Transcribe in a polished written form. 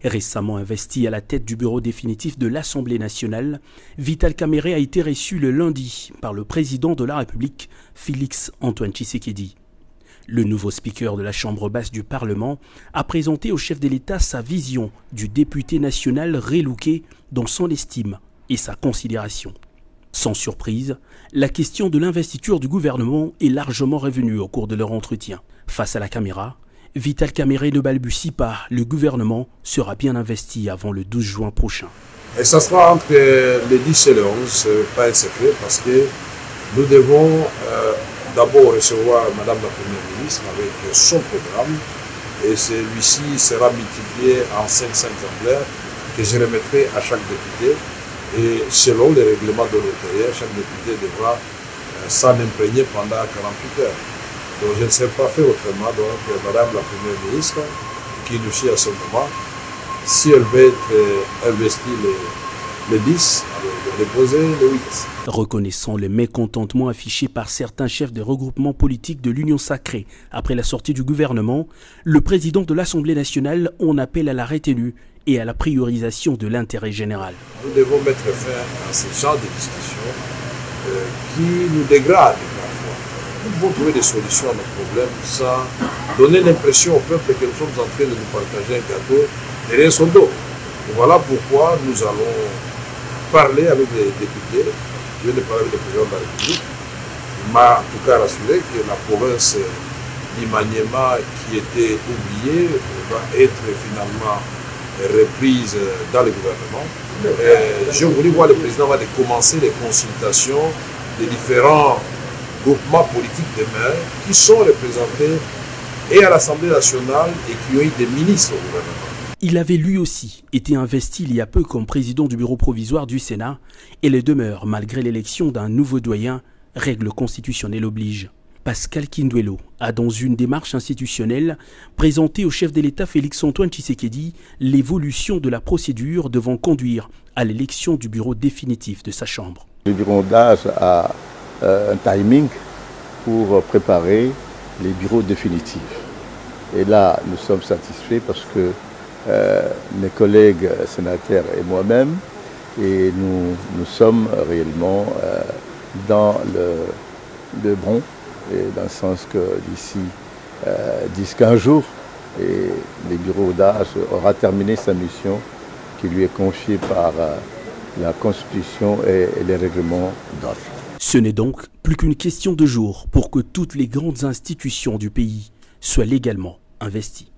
Récemment investi à la tête du bureau définitif de l'Assemblée nationale, Vital Kamerhe a été reçu le lundi par le président de la République, Félix Antoine Tshisekedi. Le nouveau speaker de la Chambre basse du Parlement a présenté au chef de l'État sa vision du député national relouqué dans son estime et sa considération. Sans surprise, la question de l'investiture du gouvernement est largement revenue au cours de leur entretien. Face à la caméra, Vital Kamerhe ne balbutie pas, le gouvernement sera bien investi avant le 12 juin prochain. Et ça sera entre le 10 et le 11, ce n'est pas un secret, parce que nous devons d'abord recevoir Madame la Première ministre avec son programme, et celui-ci sera multiplié en 5 exemplaires que je remettrai à chaque député. Et selon les règlements de l'intérieur, chaque député devra s'en imprégner pendant 48 heures. Donc je ne sais pas faire autrement. Donc Madame la Première ministre, qui nous suit à ce moment, si elle veut être investie le 10, elle doit déposer le 8. Reconnaissant le mécontentement affiché par certains chefs des regroupements politiques de l'Union sacrée après la sortie du gouvernement, le président de l'Assemblée nationale en appelle à la retenue et à la priorisation de l'intérêt général. Nous devons mettre fin à ce genre de discussions qui nous dégradent parfois. Nous devons trouver des solutions à nos problèmes sans donner l'impression au peuple que nous sommes en train de nous partager un gâteau derrière son dos. Et voilà pourquoi nous allons parler avec les députés. Je viens de parler avec le président de la République. Il m'a en tout cas rassuré que la province d'Imaniema, qui était oubliée, va être finalement reprise dans le gouvernement. Je voulais voir le président avant de commencer les consultations des différents groupements politiques de maires qui sont représentés et à l'Assemblée nationale et qui ont eu des ministres au gouvernement. Il avait lui aussi été investi il y a peu comme président du bureau provisoire du Sénat et le demeure malgré l'élection d'un nouveau doyen, règle constitutionnelle oblige. Pascal Kinduelo a, dans une démarche institutionnelle, présenté au chef de l'État Félix Antoine Tshisekedi l'évolution de la procédure devant conduire à l'élection du bureau définitif de sa chambre. Le bureau d'âge a un timing pour préparer les bureaux définitifs. Et là, nous sommes satisfaits parce que mes collègues sénateurs et moi-même, et nous sommes réellement dans le bon, et dans le sens que d'ici 10-15 jours, et le bureau d'âge aura terminé sa mission qui lui est confiée par la Constitution et les règlements d'âge. Ce n'est donc plus qu'une question de jours pour que toutes les grandes institutions du pays soient légalement investies.